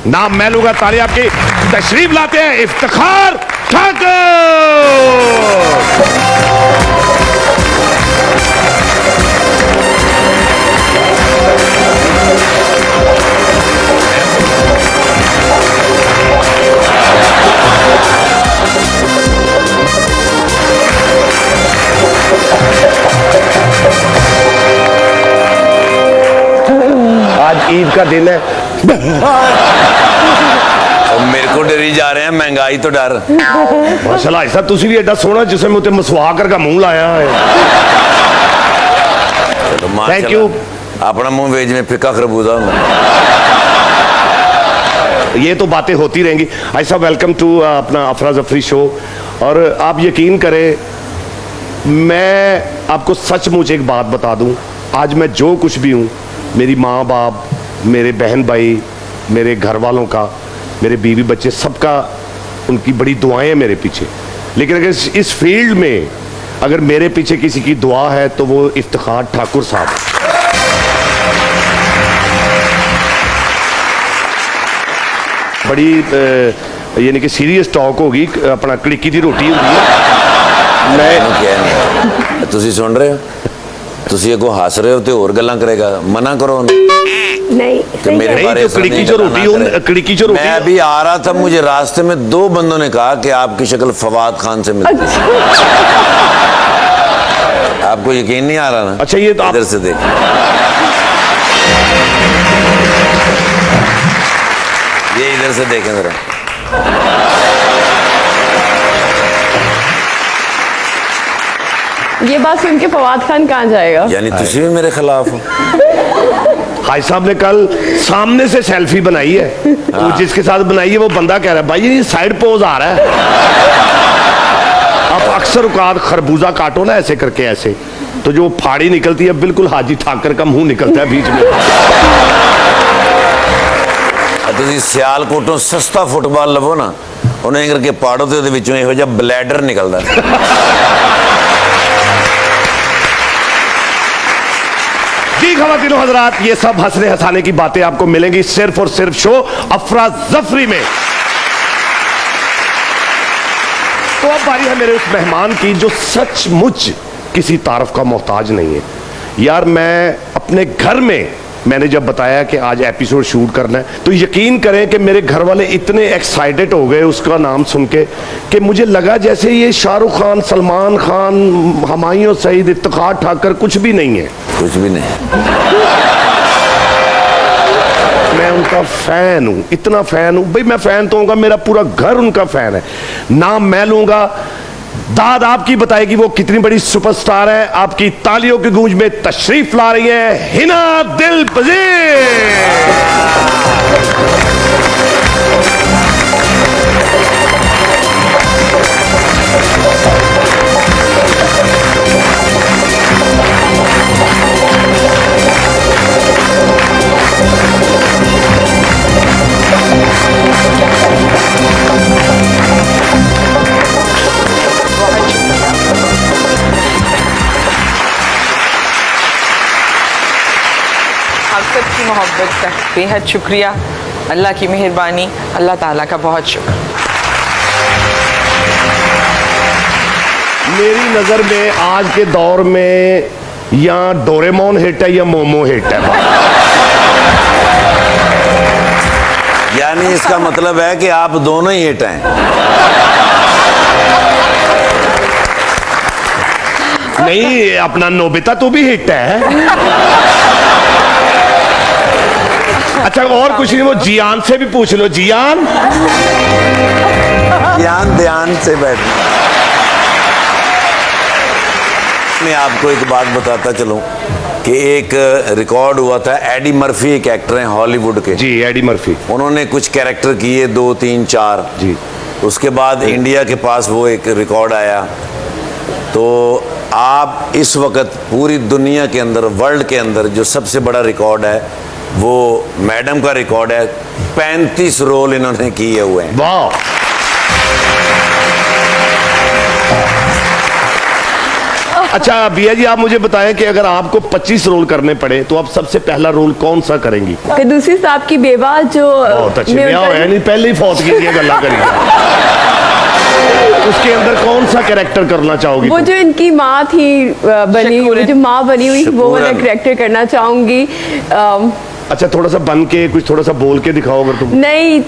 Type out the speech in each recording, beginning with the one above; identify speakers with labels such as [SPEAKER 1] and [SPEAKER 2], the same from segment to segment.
[SPEAKER 1] नाम मैं लूंगा, ताली आपकी। तशरीफ लाते हैं इफ्तिखार ठाकुर। आज ईद का दिन है।
[SPEAKER 2] मेरे को डरी जा रहे हैं, महंगाई तो डर।
[SPEAKER 1] माशाल्लाह ऐसा तुसी भी एडा सोहना जिसमें मुझे मसवा कर का मुंह लाया है। Thank you.
[SPEAKER 2] अपना मुंह वेज में फिक्का खरबूजा होगा।
[SPEAKER 1] ये तो बातें होती रहेंगी। ऐसा वेलकम टू अपना अफरा जफरी शो। और आप यकीन करें, मैं आपको सचमुच एक बात बता दूं, आज मैं जो कुछ भी हूं, मेरी माँ बाप, मेरे बहन भाई, मेरे घर वालों का, मेरे बीवी बच्चे, सबका, उनकी बड़ी दुआएं हैं मेरे पीछे। लेकिन अगर इस फील्ड में अगर मेरे पीछे किसी की दुआ है तो वो इफ्तिखार ठाकुर साहब। बड़ी यानी कि सीरियस टॉक होगी, अपना कड़िकी की रोटी होगी। मैं
[SPEAKER 2] तुसी सुन रहे हो, तुसी को हंस रहे हो तो और गल्ला करेगा, मना करो
[SPEAKER 3] नहीं
[SPEAKER 2] तो मेरे
[SPEAKER 1] नहीं,
[SPEAKER 2] बारे
[SPEAKER 1] तो कड़िकी जो रोटी,
[SPEAKER 2] मैं अभी आ रहा था, मुझे रास्ते में दो बंदों ने कहा कि आपकी शक्ल फवाद खान से मिलती है। आपको यकीन नहीं आ रहा ना?
[SPEAKER 1] अच्छा, ये तो
[SPEAKER 2] इधर से देख, ये इधर से देखें जरा।
[SPEAKER 3] ये बात सुन के फवाद खान कहाँ जाएगा?
[SPEAKER 2] यानी तुसी भी मेरे खिलाफ हो।
[SPEAKER 1] हाजी साहब ने कल सामने से सेल्फी बनाई है। वो जिसके साथ बनाई है वो बंदा कह रहा है, भाई ये साइड पोज आ रहा है। आप अक्सर औकात खरबूजा काटो ना ऐसे करके, ऐसे तो जो फाड़ी निकलती है बिल्कुल हाजी ठाकर का मुंह निकलता है बीच में।
[SPEAKER 2] तुसी सियालकोटों सस्ता फुटबॉल लवो ना, उन्हें करके पाड़ो तो विचों इहो जिहा ब्लैडर निकलदा।
[SPEAKER 1] जी ख़वातीनो हज़रात, ये सब हंसने हंसाने की बातें आपको मिलेंगी सिर्फ और सिर्फ शो अफरा जफरी में। तो अब बारी है मेरे उस मेहमान की जो सचमुच किसी तारफ का मोहताज नहीं है। यार, मैं अपने घर में, मैंने जब बताया कि आज एपिसोड शूट करना है, तो यकीन करें कि मेरे घर वाले इतने एक्साइटेड हो गए उसका नाम सुन के कि मुझे लगा जैसे ये शाहरुख खान, सलमान खान, हुमायूं सईद, इफ्तिखार ठाकर कुछ भी नहीं है।
[SPEAKER 2] कुछ भी नहीं।
[SPEAKER 1] मैं उनका फैन हूं, इतना फैन हूं भाई। मैं फैन तो होऊंगा, मेरा पूरा घर उनका फैन है। नाम मैं लूंगा, दाद आपकी बताएगी वो कितनी बड़ी सुपरस्टार है। आपकी तालियों की गूंज में तशरीफ ला रही है हिना दिल पजीर।
[SPEAKER 4] आप सबकी मोहब्बत का बेहद शुक्रिया, अल्लाह की मेहरबानी, अल्लाह ताला का बहुत शुक्र।
[SPEAKER 1] मेरी नजर में आज के दौर में या डोरेमोन हिट है या मोमो हिट है।
[SPEAKER 2] यानी इसका मतलब है कि आप दोनों ही हिट हैं।
[SPEAKER 1] नहीं, अपना नोबिता तो भी हिट है। अच्छा, और कुछ नहीं, वो जियान से भी पूछ लो। जियान
[SPEAKER 2] ध्यान से बैठना। मैं आपको एक बात बताता चलूं कि एक रिकॉर्ड हुआ था। एडी मर्फी एक एक्टर हैं हॉलीवुड के।
[SPEAKER 1] जी, एडी मर्फी।
[SPEAKER 2] उन्होंने कुछ कैरेक्टर किए, 2, 3, 4।
[SPEAKER 1] जी।
[SPEAKER 2] उसके बाद इंडिया के पास वो एक रिकॉर्ड आया। तो आप इस वक्त पूरी दुनिया के अंदर, वर्ल्ड के अंदर जो सबसे बड़ा रिकॉर्ड है वो मैडम का रिकॉर्ड है। 35 रोल इन्होंने किए हुए हैं।
[SPEAKER 1] वाह। अच्छा बिया जी, आप मुझे बताएं कि अगर आपको 25 रोल करने पड़े तो आप सबसे पहला रोल कौन सा करेंगी?
[SPEAKER 3] कदूसी साहब की बेवा जो
[SPEAKER 1] बहुत अच्छे,
[SPEAKER 3] में
[SPEAKER 1] ब्याह
[SPEAKER 3] उनका-
[SPEAKER 1] होया नहीं, पहले ही फौत की गल्ला करी। उसके अंदर कौन सा कैरेक्टर करना चाहोगी
[SPEAKER 3] वो
[SPEAKER 1] तुम?
[SPEAKER 3] जो इनकी माँ थी बनी हुई,
[SPEAKER 4] शकूरन।
[SPEAKER 3] जो माँ बनी हुई, वो वाला
[SPEAKER 2] शकूरन।
[SPEAKER 3] करेक्टर करना चाहूंगी।
[SPEAKER 1] अच्छा, थोड़ा सा बन के कुछ थोड़ा सा बोल के दिखाओ अगर तुम।
[SPEAKER 3] नहीं,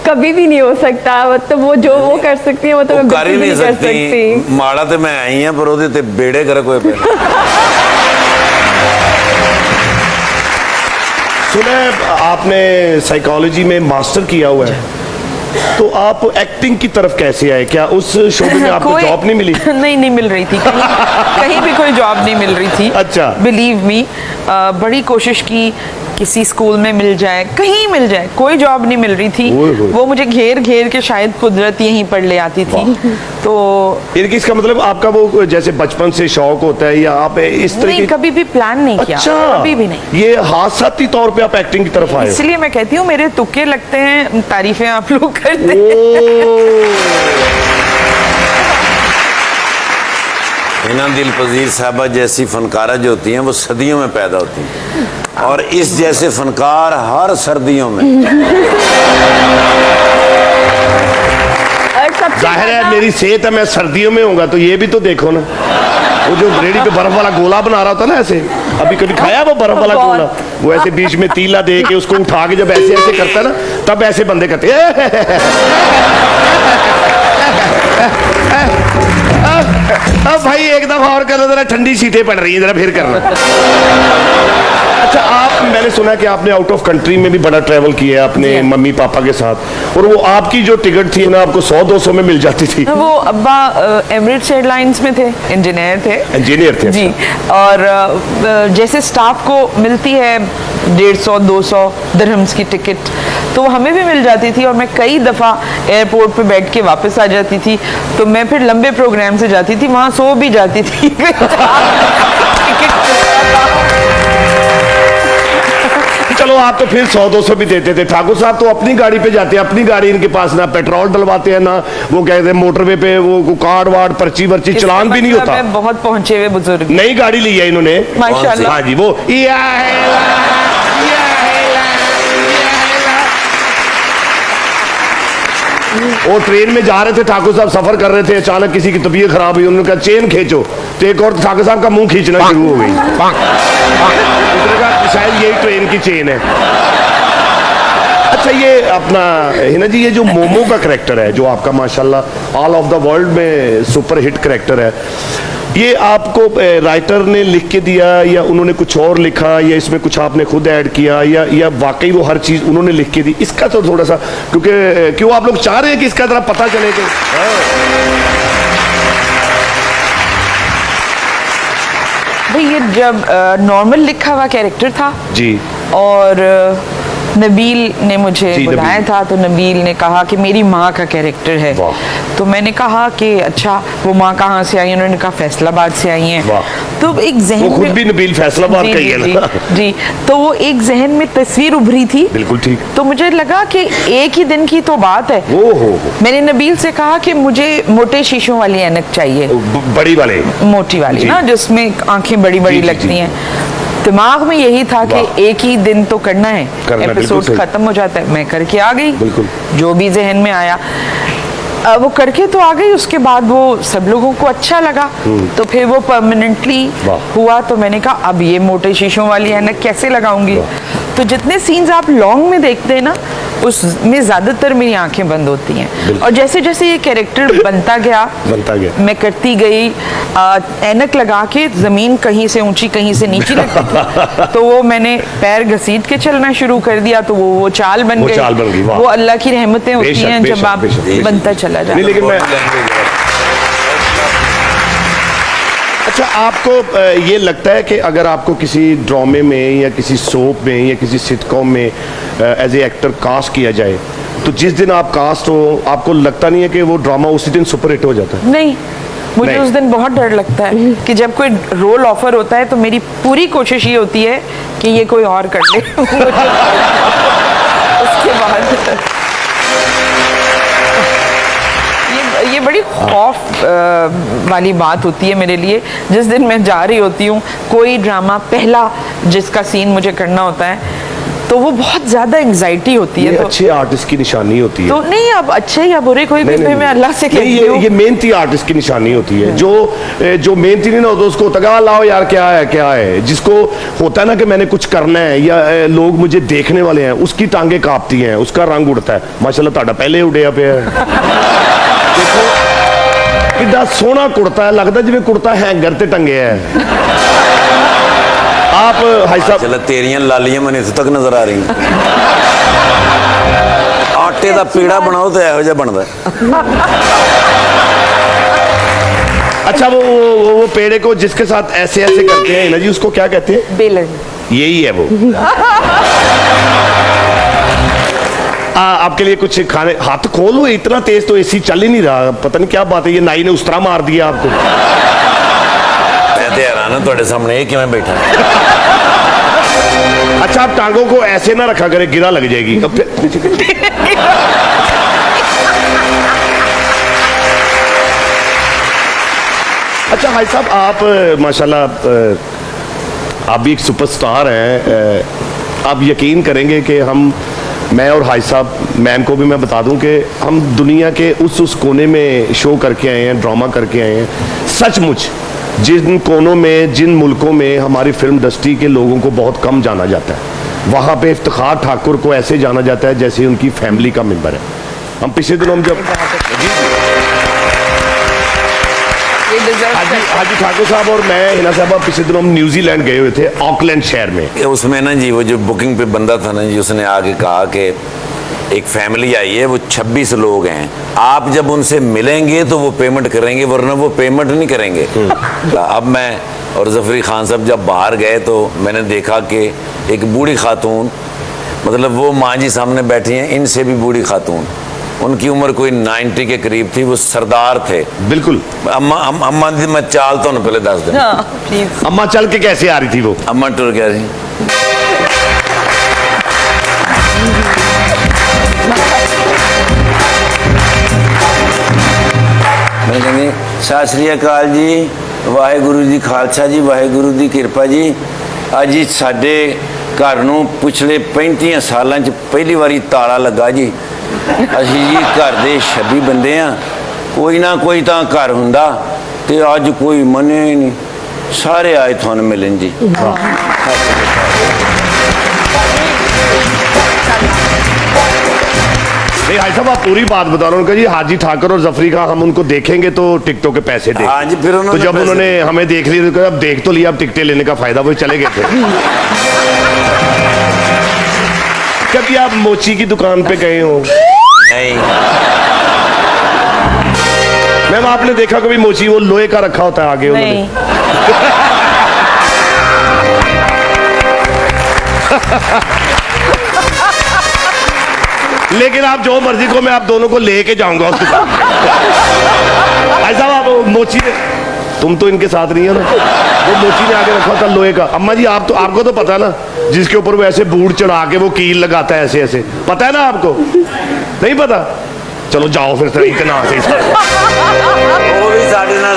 [SPEAKER 3] कभी भी नहीं हो सकता। मतलब वो जो वो कर सकती है वो तो मैं
[SPEAKER 2] कर ही
[SPEAKER 3] बिल्कुल
[SPEAKER 2] नहीं
[SPEAKER 3] कर
[SPEAKER 2] सकती। माड़ा तो मैं आई हाँ, पर ਉਹਦੇ ਤੇ बेड़े कर कोई पे।
[SPEAKER 1] सुना है आपने साइकोलॉजी में मास्टर किया हुआ है, तो आप एक्टिंग की तरफ कैसे आए? क्या उस शोबे में आपको जॉब नहीं मिली?
[SPEAKER 4] नहीं मिल रही थी कहीं भी कोई जॉब नहीं मिल रही थी।
[SPEAKER 1] अच्छा।
[SPEAKER 4] बिलीव मी, बड़ी कोशिश की, किसी स्कूल में मिल जाए, कहीं मिल जाए, कोई जॉब नहीं मिल रही थी।
[SPEAKER 1] ओए होए।
[SPEAKER 4] वो मुझे घेर घेर के शायद कुदरत यहीं पर ले आती थी। तो
[SPEAKER 1] इनकी इसका मतलब आपका वो जैसे बचपन से शौक होता है, या आप इस तरह
[SPEAKER 4] नहीं, कभी भी प्लान नहीं किया।
[SPEAKER 1] अच्छा,
[SPEAKER 4] कभी भी नहीं।
[SPEAKER 1] ये हादसाती तौर पे आप एक्टिंग की तरफ आए हो?
[SPEAKER 4] इसलिए मैं कहती हूँ मेरे तुक्के लगते हैं, तारीफें आप लोग करते हैं।
[SPEAKER 2] हिना दिल पजीर साहबा जैसी फनकारा जो होती हैं वो सदियों में पैदा होती हैं, और इस जैसे फनकार हर सर्दियों में।
[SPEAKER 3] और सबसे
[SPEAKER 1] जाहिर है
[SPEAKER 3] ज्यादा-
[SPEAKER 1] मेरी सेहत है, मैं सर्दियों में होऊंगा, तो ये भी तो देखो ना, वो जो रेडी पे बर्फ वाला गोला बना रहा था ना, ऐसे अभी कभी खाया वो बर्फ वाला
[SPEAKER 3] बहुत।
[SPEAKER 1] गोला, वो ऐसे बीच में तीला दे के उसको उठा के जब ऐसे ऐसे करता है ना, तब ऐसे बंदे करते अब भाई एक दफा और करना, जरा ठंडी सीटें पड़ रही हैं, जरा फिर करना। अच्छा, आप, मैंने सुना कि आपने आउट ऑफ कंट्री में भी बड़ा ट्रैवल किया है अपने
[SPEAKER 4] जी।
[SPEAKER 1] मम्मी पापा के साथ, और वो आपकी जो टिकट थी ना, आपको 100-200 में मिल जाती थी।
[SPEAKER 4] वो अब्बा एमिरेट्स एयरलाइंस में थे, इंजीनियर थे।
[SPEAKER 1] इंजीनियर थे?
[SPEAKER 4] जी। और जैसे स्टाफ को मिलती है 150-200 दिरहम्स की टिकट, तो हमें भी मिल जाती थी, और मैं कई दफ़ा एयरपोर्ट पे बैठ के वापस आ जाती थी। तो मैं फिर लंबे प्रोग्राम से जाती थी, वहाँ सो भी जाती थी।
[SPEAKER 1] चलो, आप तो फिर 100-200 भी देते थे। ठाकुर साहब तो अपनी गाड़ी पे जाते हैं, अपनी गाड़ी इनके पास ना पेट्रोल डलवाते हैं, ना वो कहते हैं मोटरवे पे वो कार्ड वार्ड पर्ची वर्ची चलान भी नहीं होता।
[SPEAKER 4] मैं बहुत पहुंचे हुए बुजुर्ग।
[SPEAKER 1] नई गाड़ी ली है इन्होंने
[SPEAKER 4] माशाल्लाह।
[SPEAKER 1] हाँ जी, वो या है ला, या है ला, या है ला। वो ट्रेन में जा रहे थे, ठाकुर साहब सफर कर रहे थे, अचानक किसी की तबीयत खराब हुई, उन्होंने कहा चेन खींचो, तो एक और ठाकुर साहब का मुंह खींचना शुरू हो गई। उसने कहा शायद यही ट्रेन की चेन है। अच्छा, ये अपना हिना जी, ये जो मोमो का करेक्टर है, जो आपका माशाल्लाह ऑल ऑफ द वर्ल्ड में सुपर हिट करेक्टर है, ये आपको राइटर ने लिख के दिया, या उन्होंने कुछ और लिखा, या इसमें कुछ आपने खुद ऐड किया, या वाकई वो हर चीज उन्होंने लिख के दी? इसका तो थोड़ा सा, क्योंकि क्यों आप लोग चाह रहे हैं कि इसका जरा पता चले कि
[SPEAKER 4] भाई ये जब नॉर्मल लिखा हुआ कैरेक्टर था,
[SPEAKER 1] जी
[SPEAKER 4] और नबील ने मुझे
[SPEAKER 1] जी,
[SPEAKER 4] बुलाया
[SPEAKER 1] नबील।
[SPEAKER 4] था, तो नबील ने कहा कि मेरी माँ का कैरेक्टर है।
[SPEAKER 1] वाह।
[SPEAKER 4] तो मैंने कहा कि अच्छा, वो माँ कहाँ से आई? उन्होंने कहा फैसलाबाद से आई हैं।
[SPEAKER 1] वाह।
[SPEAKER 4] तो एक जहन
[SPEAKER 1] वो खुद
[SPEAKER 4] में-
[SPEAKER 1] भी नबील फैसलाबाद
[SPEAKER 4] जी,
[SPEAKER 1] का ही है
[SPEAKER 4] जी,
[SPEAKER 1] ना।
[SPEAKER 4] जी, तो वो एक जहन में तस्वीर उभरी थी।
[SPEAKER 1] बिल्कुल ठीक।
[SPEAKER 4] तो मुझे लगा कि एक ही दिन की तो बात है।
[SPEAKER 1] हो
[SPEAKER 4] मैंने नबील से कहा कि मुझे मोटे शीशों वाली ऐनक चाहिए,
[SPEAKER 1] बड़ी वाले।
[SPEAKER 4] मोटी वाली
[SPEAKER 1] जी।
[SPEAKER 4] ना, जिसमें आंखें बड़ी बड़ी
[SPEAKER 1] जी, जी,
[SPEAKER 4] लगती
[SPEAKER 1] जी।
[SPEAKER 4] हैं। दिमाग में यही था कि
[SPEAKER 1] वाह।
[SPEAKER 4] एक ही दिन तो करना है,
[SPEAKER 1] करना, बिल्कुल
[SPEAKER 4] एपिसोड
[SPEAKER 1] सही।
[SPEAKER 4] खत्म हो जाता है। मैं करके आ गई,
[SPEAKER 1] बिल्कुल।
[SPEAKER 4] जो भी जहन में आया वो करके तो आ गई। उसके बाद वो सब लोगों को अच्छा लगा, तो फिर वो परमानेंटली
[SPEAKER 1] वाह।
[SPEAKER 4] हुआ। तो मैंने कहा अब ये मोटे शीशों वाली ऐनक कैसे लगाऊंगी? तो जितने सीन्स आप लॉन्ग में देखते हैं ना, उसमें ज्यादातर मेरी आंखें बंद होती हैं। और जैसे जैसे ये कैरेक्टर बनता गया मैं करती गई, ऐनक लगा के जमीन कहीं से ऊंची कहीं से नीची लगती थी, तो वो मैंने पैर घसीट के चलना शुरू कर दिया, तो वो चाल बन गई।
[SPEAKER 1] चाल बन गई, वाह।
[SPEAKER 4] वो अल्लाह की रहमतें होती
[SPEAKER 1] बेशक,
[SPEAKER 4] हैं जब
[SPEAKER 1] बेशक,
[SPEAKER 4] आप
[SPEAKER 1] बेशक।
[SPEAKER 4] बनता चला जाता
[SPEAKER 1] नहीं,
[SPEAKER 4] है।
[SPEAKER 1] लेकिन मैं अच्छा, आपको ये लगता है कि अगर आपको किसी ड्रामे में या किसी सोप में या किसी सिटकॉम में एज ए एक्टर कास्ट किया जाए, तो जिस दिन आप कास्ट हो, आपको लगता नहीं है कि वो ड्रामा उसी दिन सुपरहिट हो जाता है?
[SPEAKER 4] नहीं, मुझे
[SPEAKER 1] नहीं।
[SPEAKER 4] उस दिन बहुत डर लगता है कि जब कोई रोल ऑफर होता है तो मेरी पूरी कोशिश ये होती है कि ये कोई और कर ले। उसके बाद ये बड़ी खौफ वाली बात होती है मेरे लिए। जिस दिन मैं जा रही होती हूँ कोई ड्रामा, पहला जिसका सीन मुझे करना होता है, तो वो बहुत ज्यादा एंजाइटी होती है।
[SPEAKER 1] ये
[SPEAKER 4] तो
[SPEAKER 1] अच्छे आर्टिस्ट की निशानी होती है।
[SPEAKER 4] तो नहीं, अब अच्छे या बुरे कोई भी मैं अल्लाह से कहती हूँ।
[SPEAKER 1] ये मेहनती आर्टिस्ट की निशानी होती है। जो मेहनती नहीं ना होता उसको होता है लाओ यार क्या है। जिसको होता है ना कि मैंने कुछ करना है या लोग मुझे देखने वाले हैं, उसकी टांगे कांपती हैं, उसका रंग उड़ता है। माशाल्लाह ਤੁਹਾਡਾ ਪਹਿਲੇ उड़िया पे है। देखो कितना सोहना कुर्ता है, लगता जिवें कुर्ता हैंगर ते टंगे है। आप भाई साहब
[SPEAKER 2] चल तेरियां लालियां मैंने इत्थे तक नजर आ रही आटे का पीड़ा बनाओ तो ਇਹੋ ਜਿਹਾ ਬਣਦਾ।
[SPEAKER 1] अच्छा वो पेड़े को जिसके साथ ऐसे ऐसे करते हैं ना जी, उसको क्या कहते हैं?
[SPEAKER 4] बेलन।
[SPEAKER 1] यही है वो। आपके लिए कुछ खाने, हाथ खोलो, इतना तेज तो एसी चल ही नहीं रहा, पता नहीं क्या बात है। ये नाई ने उस तरह मार दिया आपको।
[SPEAKER 2] मैं तो हैरान हूं ਤੁਹਾਡੇ सामने ये किवें बैठा।
[SPEAKER 1] अच्छा आप टांगों को ऐसे ना रखा करें, गिरा लग जाएगी। अच्छा भाई साहब आप माशाल्लाह आप भी एक सुपरस्टार हैं। आप यकीन करेंगे कि मैं और हाई साहब मैम को भी मैं बता दूं कि हम दुनिया के उस कोने में शो करके आए हैं, ड्रामा करके आए हैं। सचमुच जिन कोनों में, जिन मुल्कों में हमारी फिल्म इंडस्ट्री के लोगों को बहुत कम जाना जाता है, वहाँ पे इफ्तिखार ठाकुर को ऐसे जाना जाता है जैसे उनकी फैमिली का मेंबर है। हम पिछले दिनों हम जब हाजी ठाकुर साहब और मैं, हिना साहब, पिछले दिनों हम न्यूजीलैंड गए हुए थे, ऑकलैंड शहर में।
[SPEAKER 2] उसमें ना जी वो जो बुकिंग पे बंदा था ना जी, उसने आके कहा कि एक फैमिली आई है, वो 26 लोग हैं, आप जब उनसे मिलेंगे तो वो पेमेंट करेंगे, वरना वो पेमेंट नहीं करेंगे। अब मैं और जफरी खान साहब जब बाहर गए तो मैंने देखा कि एक बूढ़ी खातून, मतलब वो माँ जी सामने बैठी हैं, इनसे भी बूढ़ी खातून, उनकी उम्र कोई 90 के करीब थी, वो सरदार थे बिल्कुल। अम्मा दी मैं चाल तो पहले दस दिन।
[SPEAKER 4] प्लीज।
[SPEAKER 1] अम्मा चल के कैसे आ रही थी वो?
[SPEAKER 2] अम्मा टुर गया जी। मैं कहनी सत श्री अकाल जी, वाहेगुरु जी खालसा जी, वाहेगुरु दी किरपा जी। अज जी साडे घर नूं पिछले 35 सालों च पहली बारी ताला लगा जी। असी जी घर दे 26 बंदे हाँ, कोई ना कोई तो घर हुंदा ते अज कोई मने ही नहीं, सारे आए थानू मिलन जी।
[SPEAKER 1] नहीं भाई साहब आप पूरी बात बता रहे हो जी। हाजी ठाकुर और जफरी का हम उनको देखेंगे तो टिकटों के पैसे दे।
[SPEAKER 2] हाँ जी, फिर
[SPEAKER 1] तो जब उन्होंने हमें देख लिया तो अब देख तो लिया, अब टिकटें लेने का फायदा, वो चले गए थे। कभी आप मोची की दुकान पे गए हो?
[SPEAKER 2] नहीं।
[SPEAKER 1] मैम आपने देखा कभी मोची? वो लोहे का रखा होता है आगे उन्होंने। लेकिन आप जो मर्जी को, मैं आप दोनों को लेके जाऊंगा उस दुकान पे। भाई साहब आप मोची ने, तुम तो इनके साथ नहीं है ना, वो मोची ने आगे रखा था लोहे का। अम्मा जी आप तो, आपको तो पता है ना, जिसके ऊपर वो ऐसे बूढ़ चढ़ा के वो कील लगाता है ऐसे ऐसे, पता है ना आपको? नहीं पता? चलो जाओ फिर इतना से
[SPEAKER 2] वो भी साढ़े ना